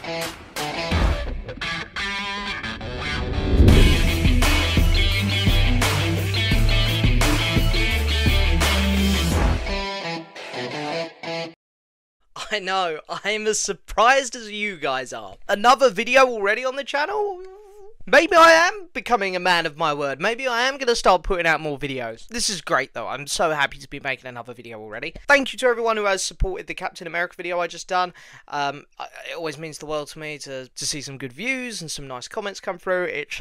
I know, I'm as surprised as you guys are. Another video already on the channel? Maybe I am becoming a man of my word. Maybe I am going to start putting out more videos. This is great though. I'm so happy to be making another video already. Thank you to everyone who has supported the Captain America video I just done. It always means the world to me to see some good views and some nice comments come through. It's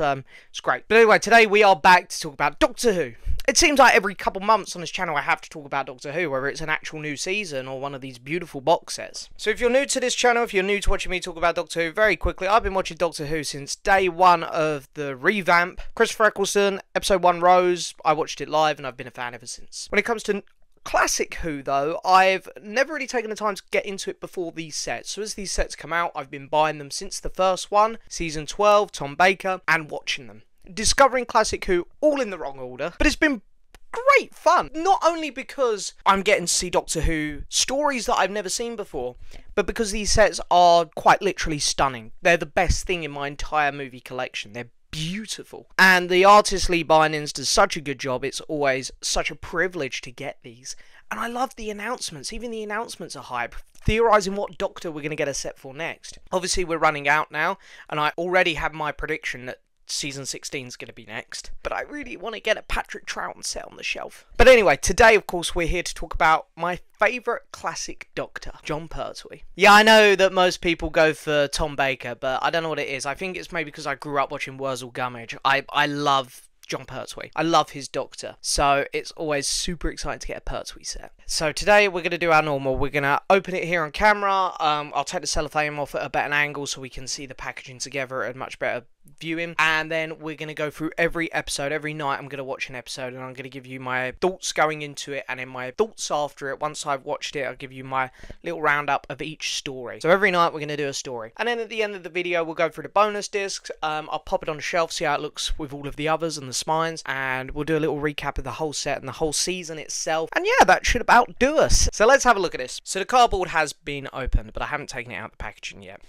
great. But anyway, today we are back to talk about Doctor Who. It seems like every couple months on this channel I have to talk about Doctor Who, whether it's an actual new season or one of these beautiful box sets. So if you're new to this channel, if you're new to watching me talk about Doctor Who, very quickly, I've been watching Doctor Who since day one of the revamp. Christopher Eccleston, episode 1 Rose, I watched it live and I've been a fan ever since. When it comes to classic Who though, I've never really taken the time to get into it before these sets. So as these sets come out, I've been buying them since the first one, season 12, Tom Baker, and watching them. Discovering classic Who all in the wrong order, but it's been great fun. Not only because I'm getting to see Doctor Who stories that I've never seen before, but because these sets are quite literally stunning. They're the best thing in my entire movie collection. They're beautiful. And the artist Lee Binings does such a good job. It's always such a privilege to get these. And I love the announcements. Even the announcements are hype. Theorising what Doctor we're going to get a set for next. Obviously we're running out now, and I already have my prediction that season 16 is going to be next, but I really want to get a Patrick Troughton set on the shelf. But anyway, today of course we're here to talk about my favourite classic Doctor, Jon Pertwee. Yeah, I know that most people go for Tom Baker, but I don't know what it is. I think it's maybe because I grew up watching Wurzel Gummidge. I love Jon Pertwee. I love his Doctor, so it's always super exciting to get a Pertwee set. So today we're going to do our normal. We're going to open it here on camera. I'll take the cellophane off at a better angle so we can see the packaging together at a much better viewing, and then we're going to go through every episode. Every night I'm going to watch an episode and I'm going to give you my thoughts going into it, and then my thoughts after it. Once I've watched it, I'll give you my little roundup of each story. So every night we're going to do a story, and then at the end of the video we'll go through the bonus discs. I'll pop it on the shelf, see how it looks with all of the others and the spines, and we'll do a little recap of the whole set and the whole season itself. And yeah, that should about do us. So let's have a look at this. So the cardboard has been opened, but I haven't taken it out of the packaging yet.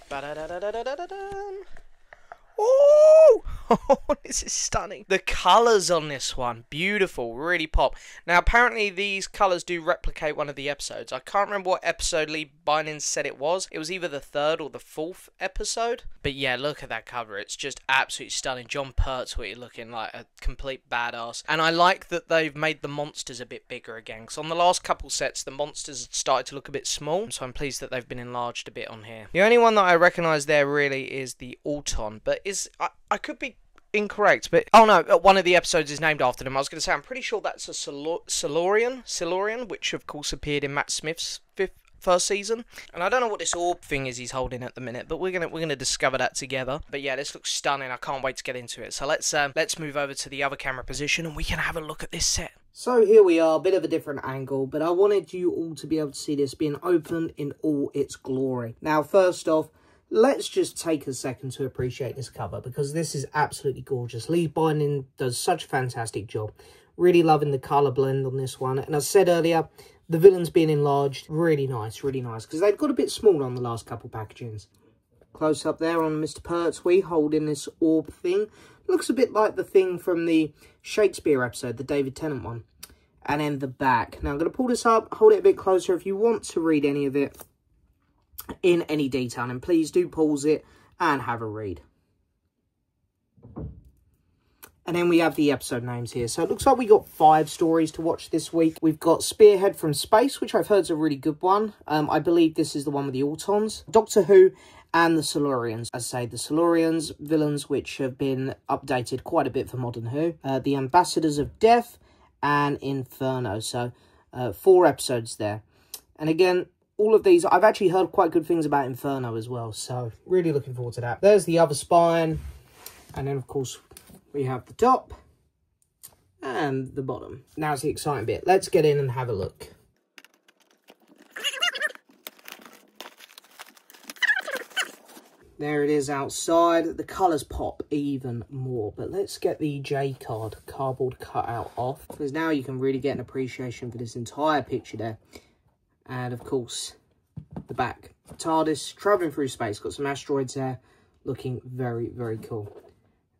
Oh, this is stunning. The colours on this one, beautiful, really pop. Now, apparently these colours do replicate one of the episodes. I can't remember what episode Lee Binings said it was. It was either the 3rd or the 4th episode. But yeah, look at that cover. It's just absolutely stunning. Jon Pertwee looking like a complete badass. And I like that they've made the monsters a bit bigger again. Because on the last couple sets, the monsters had started to look a bit small. So I'm pleased that they've been enlarged a bit on here. The only one that I recognise there really is the Auton. But I could be incorrect, but oh no, one of the episodes is named after them. I was going to say, I'm pretty sure that's a Silurian, which of course appeared in Matt Smith's first season. And I don't know what this orb thing is he's holding at the minute, but we're gonna discover that together. But yeah, this looks stunning. I can't wait to get into it. So let's move over to the other camera position and we can have a look at this set. So here we are, a bit of a different angle, but I wanted you all to be able to see this being opened in all its glory. Now, first off, let's just take a second to appreciate this cover, because this is absolutely gorgeous. Lee Binings does such a fantastic job. Really loving the colour blend on this one. And as I said earlier, the villains being enlarged, really nice, because they've got a bit smaller on the last couple packagings. Close up there on Mr. Pertwee holding this orb thing. Looks a bit like the thing from the Shakespeare episode, the David Tennant one. And then the back. Now I'm going to pull this up, hold it a bit closer. If you want to read any of it in any detail, and please do pause it and have a read. And then we have the episode names here. So it looks like we got 5 stories to watch this week. We've got Spearhead from Space, which I've heard is a really good one. I believe this is the one with the Autons. Doctor Who and the Silurians. As I say, the Silurians, villains which have been updated quite a bit for Modern Who. The Ambassadors of Death and Inferno. So 4 episodes there. And again, all of these, I've actually heard quite good things about Inferno as well. So really looking forward to that. There's the other spine. And then, of course, we have the top and the bottom. Now's the exciting bit. Let's get in and have a look. There it is outside. The colours pop even more. But let's get the cardboard cutout off, because now you can really get an appreciation for this entire picture there. And of course, the back. TARDIS travelling through space. Got some asteroids there, looking very, very cool.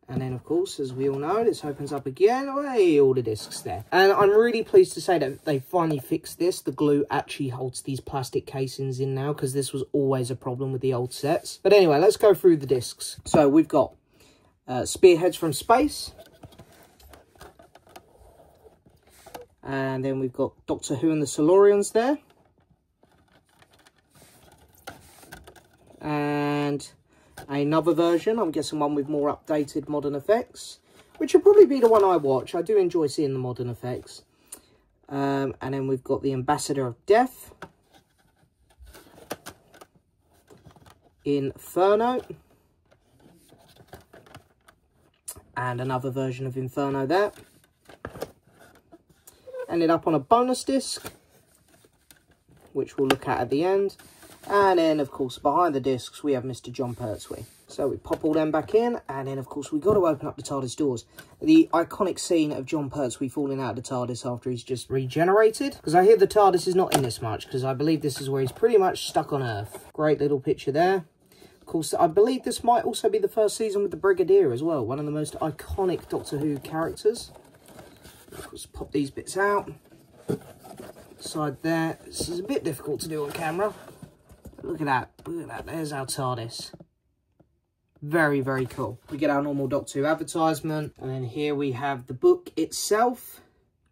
And then, of course, as we all know, this opens up again. Hey, all the discs there. And I'm really pleased to say that they finally fixed this. The glue actually holds these plastic casings in now, because this was always a problem with the old sets. But anyway, let's go through the discs. So we've got Spearheads from Space. And then we've got Doctor Who and the Silurians there. And another version, I'm guessing one with more updated modern effects, which will probably be the one I watch. I do enjoy seeing the modern effects. And then we've got the Ambassador of Death, Inferno, and another version of Inferno there. Ended up on a bonus disc, which we'll look at the end. And then, of course, behind the discs, we have Mr. Jon Pertwee. So we pop all them back in, and then, of course, we've got to open up the TARDIS doors. The iconic scene of Jon Pertwee falling out of the TARDIS after he's just regenerated. Because I hear the TARDIS is not in this much, because I believe this is where he's pretty much stuck on Earth. Great little picture there. Of course, I believe this might also be the first season with the Brigadier as well. One of the most iconic Doctor Who characters. Of course, pop these bits out. Side there. This is a bit difficult to do on camera. Look at that. Look at that. There's our TARDIS. Very, very cool. We get our normal Doctor Who advertisement. And then here we have the book itself.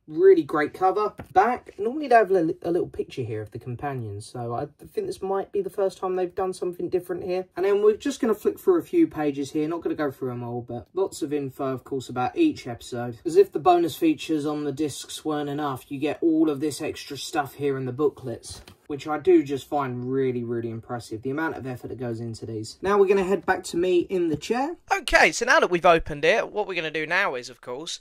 Really great cover. Back, normally they have a little picture here of the companions. So I think this might be the first time they've done something different here. And then we're just going to flick through a few pages here. Not going to go through them all, but lots of info, of course, about each episode. As if the bonus features on the discs weren't enough, you get all of this extra stuff here in the booklets, which I do just find really, really impressive, the amount of effort that goes into these. Now we're going to head back to me in the chair. Okay, so now that we've opened it, what we're going to do now is, of course,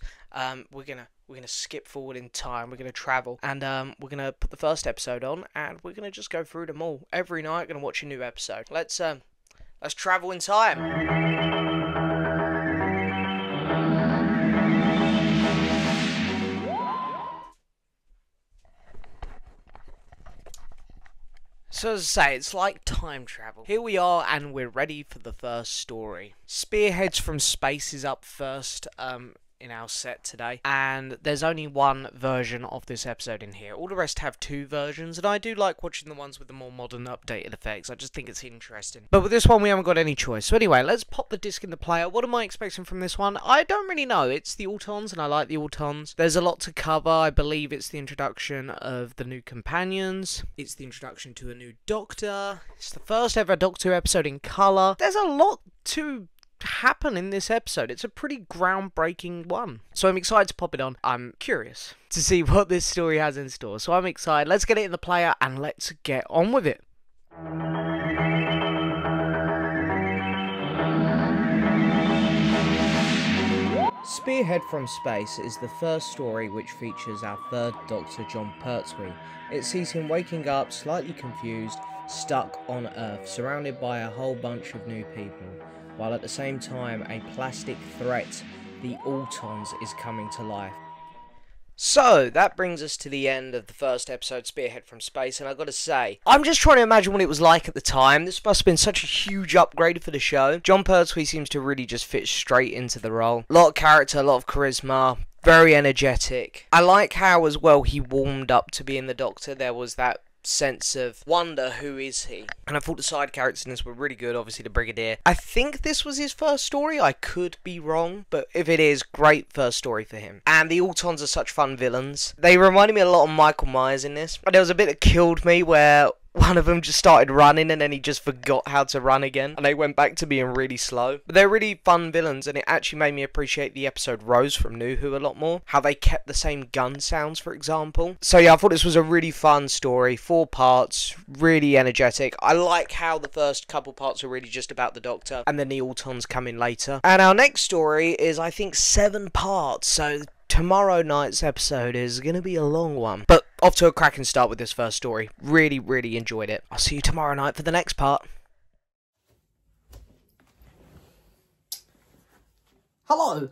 we're going to skip forward in time. We're going to travel, and we're going to put the first episode on, and we're going to just go through them all. Every night, going to watch a new episode. Let's travel in time. So as I say, it's like time travel. Here we are, and we're ready for the first story. Spearheads from Space is up first in our set today, and there's only one version of this episode in here. All the rest have two versions, and I do like watching the ones with the more modern updated effects. I just think it's interesting. But with this one, we haven't got any choice. So anyway, let's pop the disc in the player. What am I expecting from this one? I don't really know. It's the Autons, and I like the Autons. There's a lot to cover. I believe it's the introduction of the new companions. It's the introduction to a new Doctor. It's the first ever Doctor Who episode in colour. There's a lot to happen in this episode. It's a pretty groundbreaking one. So I'm excited to pop it on. I'm curious to see what this story has in store. So I'm excited. Let's get it in the player and let's get on with it. Spearhead from Space is the first story which features our third Doctor, Jon Pertwee. It sees him waking up slightly confused, stuck on Earth, surrounded by a whole bunch of new people, while at the same time a plastic threat, the Autons, is coming to life. So, that brings us to the end of the first episode, Spearhead from Space, and I've got to say, I'm just trying to imagine what it was like at the time. This must have been such a huge upgrade for the show. Jon Pertwee seems to really just fit straight into the role. A lot of character, a lot of charisma, very energetic. I like how, as well, he warmed up to being the Doctor. There was that sense of wonder, who is he? And I thought the side characters in this were really good. Obviously the Brigadier, I think this was his first story. I could be wrong, but if it is, great first story for him. And the Autons are such fun villains. They reminded me a lot of Michael Myers in this. There was a bit that killed me where one of them just started running and then he just forgot how to run again, and they went back to being really slow. But they're really fun villains, and it actually made me appreciate the episode Rose from New Who a lot more. How they kept the same gun sounds, for example. So yeah, I thought this was a really fun story. 4 parts, really energetic. I like how the first couple parts are really just about the Doctor, and then the Autons come in later. And our next story is, I think, 7 parts, so tomorrow night's episode is going to be a long one. But off to a cracking start with this first story. Really, really enjoyed it. I'll see you tomorrow night for the next part. Hello,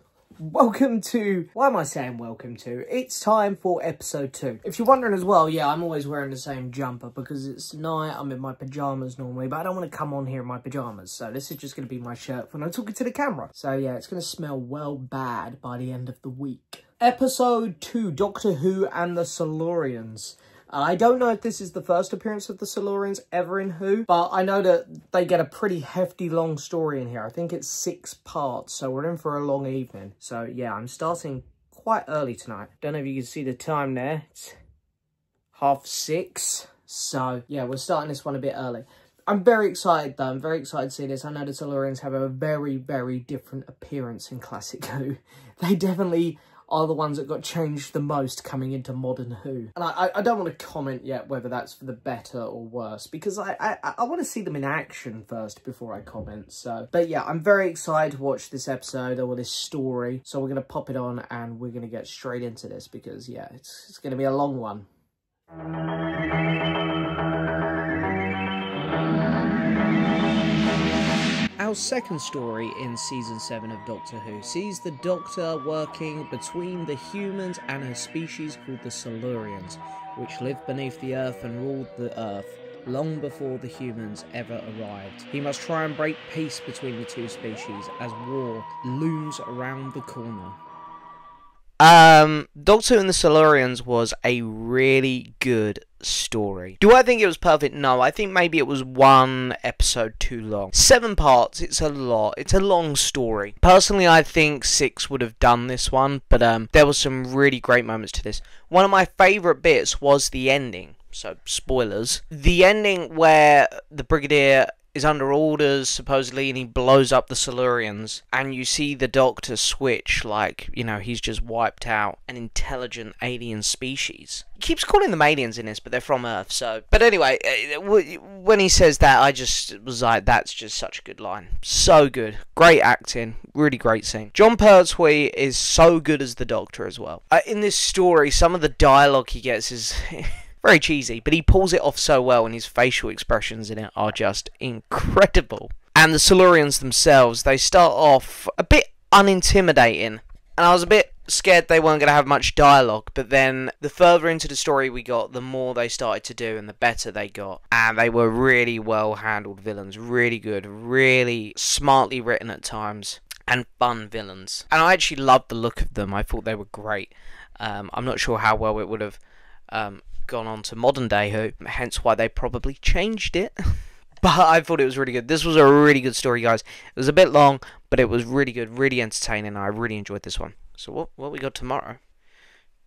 Welcome to... Why am I saying welcome to? It's time for episode 2. If you're wondering as well, yeah, I'm always wearing the same jumper because it's night, I'm in my pyjamas normally, but I don't want to come on here in my pyjamas, so this is just going to be my shirt when I'm talking to the camera. So yeah, it's going to smell well bad by the end of the week. Episode 2, Doctor Who and the Silurians. I don't know if this is the first appearance of the Silurians ever in Who, but I know that they get a pretty hefty long story in here. I think it's 6 parts, so we're in for a long evening. So yeah, I'm starting quite early tonight. Don't know if you can see the time there. It's 6:30. So yeah, we're starting this one a bit early. I'm very excited though. I'm very excited to see this. I know the Silurians have a very, very different appearance in Classic Who. They definitely are the ones that got changed the most coming into modern Who. And I don't want to comment yet whether that's for the better or worse, because I want to see them in action first before I comment. So, but yeah, I'm very excited to watch this episode or this story. So we're going to pop it on and we're going to get straight into this because yeah, it's going to be a long one. Our second story in Season 7 of Doctor Who sees the Doctor working between the humans and a species called the Silurians, which lived beneath the Earth and ruled the Earth long before the humans ever arrived. He must try and break peace between the two species as war looms around the corner. Doctor Who and the Silurians was a really good story. Do I think it was perfect? No, I think maybe it was one episode too long. 7 parts, it's a lot. It's a long story. Personally, I think 6 would have done this one, but there was some really great moments to this. One of my favourite bits was the ending. So, spoilers. The ending where the Brigadier is under orders, supposedly, and he blows up the Silurians, and you see the Doctor switch, like, you know, he's just wiped out an intelligent alien species. He keeps calling them aliens in this, but they're from Earth, so... But anyway, when he says that, I just was like, that's just such a good line. So good. Great acting. Really great scene. Jon Pertwee is so good as the Doctor as well. In this story, some of the dialogue he gets is... very cheesy, but he pulls it off so well, and his facial expressions in it are just incredible. And the Silurians themselves, they start off a bit unintimidating, and I was a bit scared they weren't going to have much dialogue, but then the further into the story we got, the more they started to do and the better they got. And they were really well handled villains, really good, really smartly written at times, and fun villains. And I actually loved the look of them. I thought they were great. I'm not sure how well it would have gone on to modern day Who, hence why they probably changed it. But I thought it was really good. This was a really good story, guys. It was a bit long, but it was really good, really entertaining. I really enjoyed this one. So what we got tomorrow?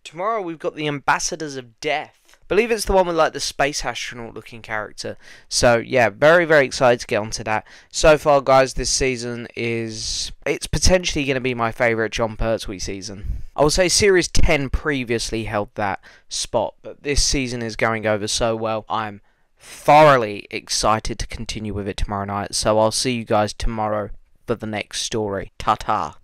Tomorrow we've got the Ambassadors of Death. I believe it's the one with like the space astronaut looking character. So yeah, very, very excited to get onto that. So far, guys, this season it's potentially going to be my favourite Jon Pertwee season. I will say Series 10 previously held that spot, but this season is going over so well. I'm thoroughly excited to continue with it tomorrow night. So I'll see you guys tomorrow for the next story. Ta-ta.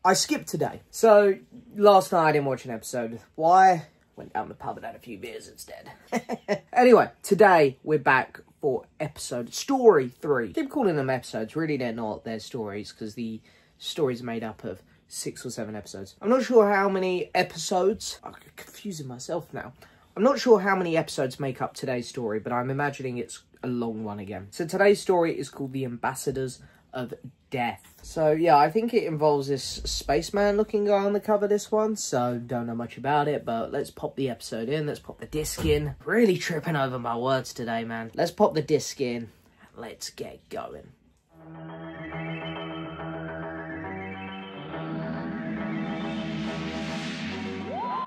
I skipped today. So, last night I didn't watch an episode. Why? Went down the pub and had a few beers instead. Anyway, today we're back for story 3. Keep calling them episodes. Really, they're not. They're stories, because the story's made up of 6 or 7 episodes. I'm not sure how many episodes... I'm confusing myself now. I'm not sure how many episodes make up today's story, but I'm imagining it's a long one again. So today's story is called The Ambassadors of Death. So yeah, I think it involves this spaceman looking guy on the cover, this one, so don't know much about it, but let's pop the episode in, let's pop the disc in. Really tripping over my words today, man. Let's pop the disc in, let's get going.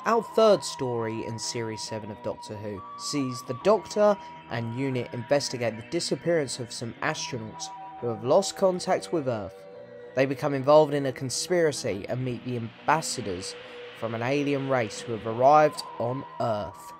Our third story in Series 7 of Doctor Who sees the Doctor and unit investigate the disappearance of some astronauts who have lost contact with Earth. They become involved in a conspiracy and meet the ambassadors from an alien race who have arrived on Earth.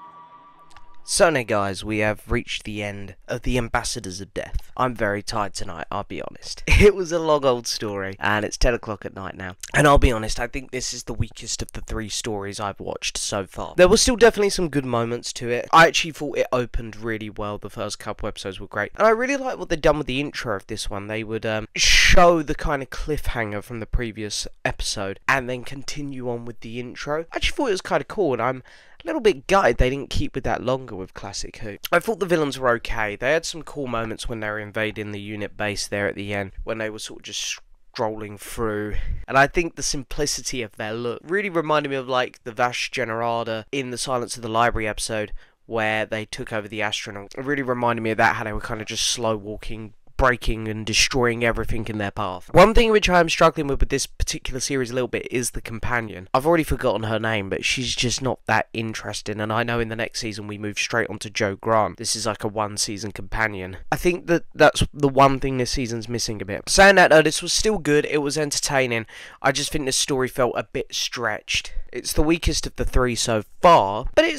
So now guys, we have reached the end of the Ambassadors of Death. I'm very tired tonight, I'll be honest. It was a long old story, and it's 10 o'clock at night now. And I'll be honest, I think this is the weakest of the 3 stories I've watched so far. There were still definitely some good moments to it. I actually thought it opened really well, the first couple episodes were great. And I really like what they've done with the intro of this one. They would show the kind of cliffhanger from the previous episode, and then continue on with the intro. I actually thought it was kind of cool, and I'm a little bit gutted they didn't keep with that longer with Classic Who. I thought the villains were okay. They had some cool moments when they were invading the unit base there at the end, when they were sort of just strolling through. And I think the simplicity of their look really reminded me of like the Vash Generada in the Silence of the Library episode, where they took over the astronaut. It really reminded me of that, how they were kind of just slow walking, breaking and destroying everything in their path. One thing which I am struggling with this particular series a little bit is the companion. I've already forgotten her name, but she's just not that interesting, and I know in the next season we move straight on to Jo Grant. This is like a 1-season companion. I think that's the one thing this season's missing a bit. Saying that though, this was still good, it was entertaining. I just think this story felt a bit stretched. It's the weakest of the 3 so far, but it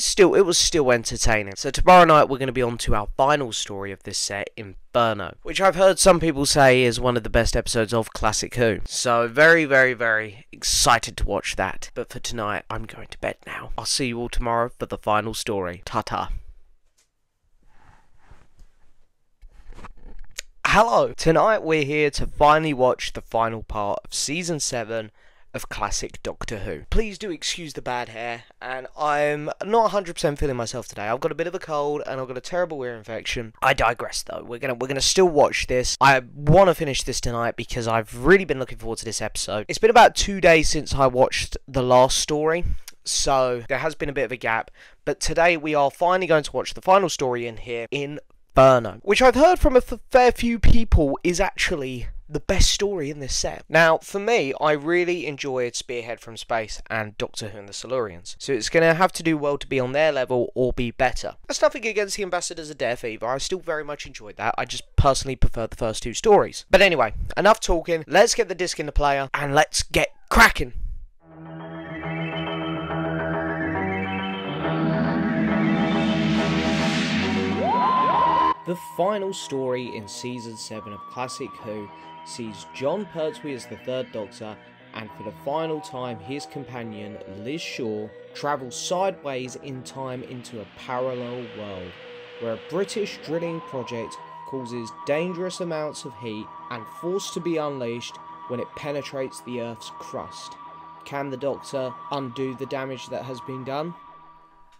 was still entertaining. So tomorrow night we're going to be on to our final story of this set, Inferno, which I've heard some people say is one of the best episodes of Classic Who. So very, very, very excited to watch that. But for tonight, I'm going to bed now. I'll see you all tomorrow for the final story. Ta-ta. Hello! Tonight we're here to finally watch the final part of Season 7 of Classic Doctor Who. Please do excuse the bad hair, and I'm not 100% feeling myself today. I've got a bit of a cold, and I've got a terrible ear infection. I digress though. We're gonna still watch this. I want to finish this tonight because I've really been looking forward to this episode. It's been about 2 days since I watched the last story, so there has been a bit of a gap, but today we are finally going to watch the final story in here, Inferno, which I've heard from a fair few people is actually the best story in this set. Now, for me, I really enjoyed Spearhead from Space and Doctor Who and the Silurians, so it's going to have to do well to be on their level or be better. That's nothing against the Ambassadors of Death either. I still very much enjoyed that. I just personally preferred the first 2 stories. But anyway, enough talking. Let's get the disc in the player and let's get cracking. The final story in Season 7 of Classic Who sees Jon Pertwee as the 3rd Doctor, and for the final time his companion Liz Shaw travels sideways in time into a parallel world, where a British drilling project causes dangerous amounts of heat and force to be unleashed when it penetrates the Earth's crust. Can the Doctor undo the damage that has been done?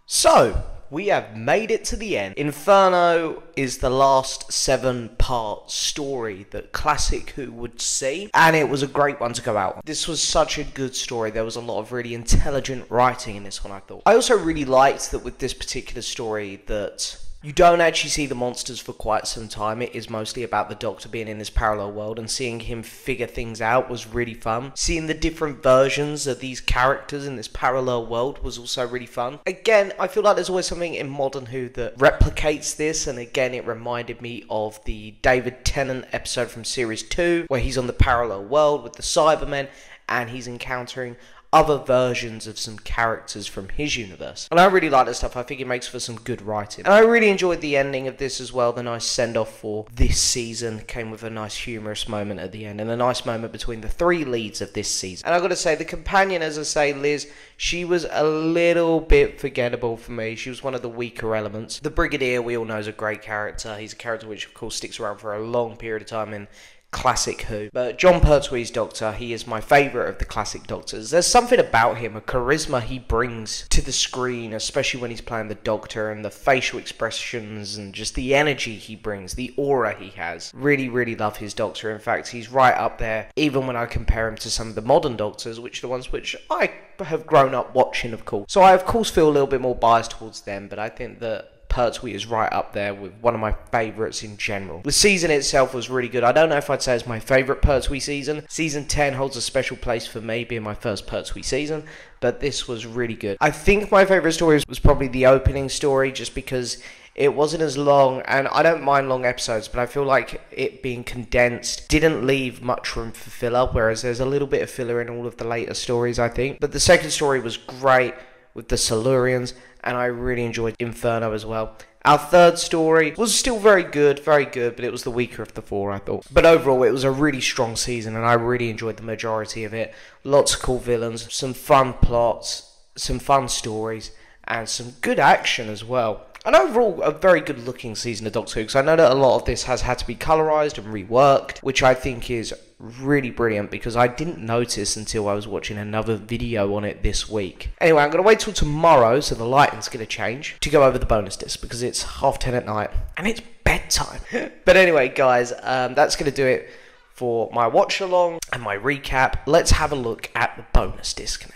So, we have made it to the end. Inferno is the last 7-part story that Classic Who would see, and it was a great one to go out. This was such a good story. There was a lot of really intelligent writing in this one, I thought. I also really liked that with this particular story that you don't actually see the monsters for quite some time. It is mostly about the Doctor being in this parallel world, and seeing him figure things out was really fun. Seeing the different versions of these characters in this parallel world was also really fun. Again, I feel like there's always something in Modern Who that replicates this, and again it reminded me of the David Tennant episode from Series 2, where he's on the parallel world with the Cybermen, and he's encountering other versions of some characters from his universe. And I really like this stuff. I think it makes for some good writing. And I really enjoyed the ending of this as well. The nice send-off for this season came with a nice humorous moment at the end, and a nice moment between the 3 leads of this season. And I've got to say, the companion, as I say, Liz, she was a little bit forgettable for me. She was one of the weaker elements. The Brigadier, we all know, is a great character. He's a character which, of course, sticks around for a long period of time in Classic Who. But Jon Pertwee's Doctor, he is my favourite of the classic Doctors. There's something about him, a charisma he brings to the screen, especially when he's playing the Doctor, and the facial expressions and just the energy he brings, the aura he has. Really, really love his Doctor. In fact, he's right up there, even when I compare him to some of the modern Doctors, which are the ones which I have grown up watching, of course. So I, of course, feel a little bit more biased towards them, but I think that Pertwee is right up there with one of my favourites in general. The season itself was really good. I don't know if I'd say it's my favourite Pertwee season. Season 10 holds a special place for me, being my first Pertwee season, but this was really good. I think my favourite story was probably the opening story, just because it wasn't as long, and I don't mind long episodes, but I feel like it being condensed didn't leave much room for filler, whereas there's a little bit of filler in all of the later stories, I think. But the second story was great, with the Silurians, and I really enjoyed Inferno as well. Our third story was still very good, but it was the weaker of the four, I thought. But overall, it was a really strong season, and I really enjoyed the majority of it. Lots of cool villains, some fun plots, some fun stories, and some good action as well. And overall, a very good looking season of Doctor Who, because I know that a lot of this has had to be colourised and reworked, which I think is really brilliant, because I didn't notice until I was watching another video on it this week. Anyway, I'm going to wait till tomorrow, so the lighting's going to change, to go over the bonus disc, because it's 10:30 at night, and it's bedtime. But anyway, guys, that's going to do it for my watch along and my recap. Let's have a look at the bonus disc now.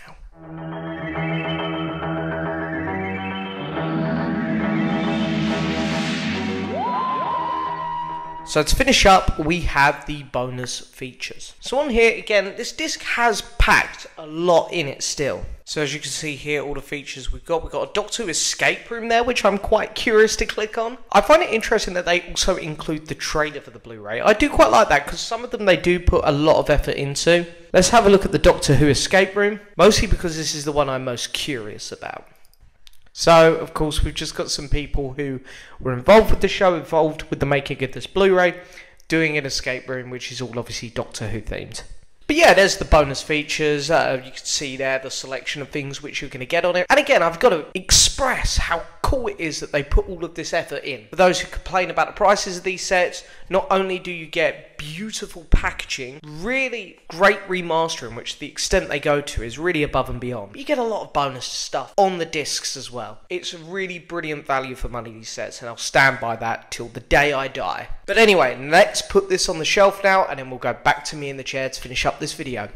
So to finish up, we have the bonus features. So on here, again, this disc has packed a lot in it still. So as you can see here, all the features we've got a Doctor Who escape room there, which I'm quite curious to click on. I find it interesting that they also include the trailer for the Blu-ray. I do quite like that, because some of them they do put a lot of effort into. Let's have a look at the Doctor Who escape room, mostly because this is the one I'm most curious about. So, of course, we've just got some people who were involved with the show, involved with the making of this Blu-ray, doing an escape room, which is all obviously Doctor Who themed. But yeah, there's the bonus features. You can see there the selection of things which you're going to get on it. And again, I've got to express how cool it is that they put all of this effort in. For those who complain about the prices of these sets, not only do you get beautiful packaging, really great remastering, which the extent they go to is really above and beyond. But you get a lot of bonus stuff on the discs as well. It's a really brilliant value for money, these sets, and I'll stand by that till the day I die. But anyway, let's put this on the shelf now, and then we'll go back to me in the chair to finish up this video.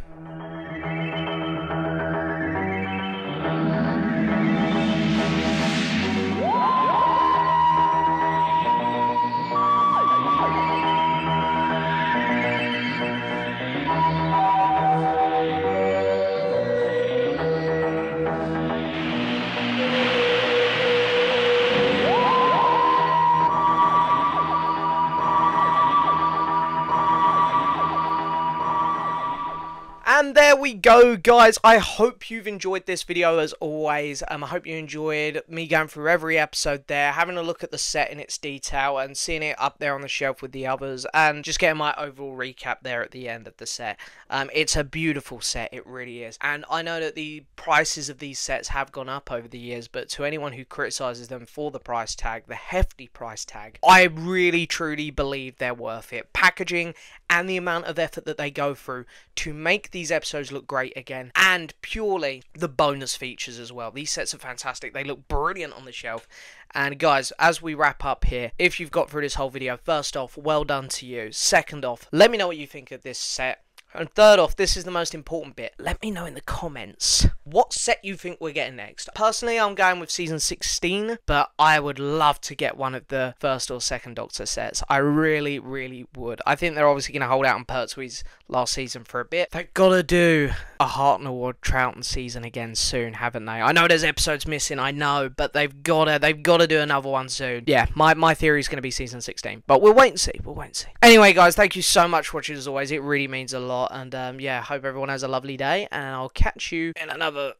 And there we go, guys. I hope you've enjoyed this video as always. I hope you enjoyed me going through every episode there, having a look at the set in its detail and seeing it up there on the shelf with the others, and just getting my overall recap there at the end of the set. It's a beautiful set, it really is. And I know that the prices of these sets have gone up over the years, but to anyone who criticizes them for the price tag, the hefty price tag, I really truly believe they're worth it. Packaging and the amount of effort that they go through to make these episodes look great again, and purely the bonus features as well. These sets are fantastic. They look brilliant on the shelf. And guys, as we wrap up here, if you've got through this whole video, first off, well done to you. Second off, let me know what you think of this set. And third off, this is the most important bit. Let me know in the comments what set you think we're getting next. Personally, I'm going with season 16, but I would love to get one of the first or second Doctor sets. I really, really would. I think they're obviously going to hold out on Pertwee's last season for a bit. They've got to do a Hartnell or Troughton season again soon, haven't they? I know there's episodes missing, I know, but they've got to do another one soon. Yeah, my theory is going to be season 16, but we'll wait and see. We'll wait and see. Anyway, guys, thank you so much for watching as always. It really means a lot. And yeah, hope everyone has a lovely day, and I'll catch you in another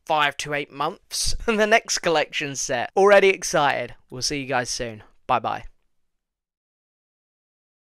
5 to 8 months in the next collection set. Already excited. We'll see you guys soon. Bye bye.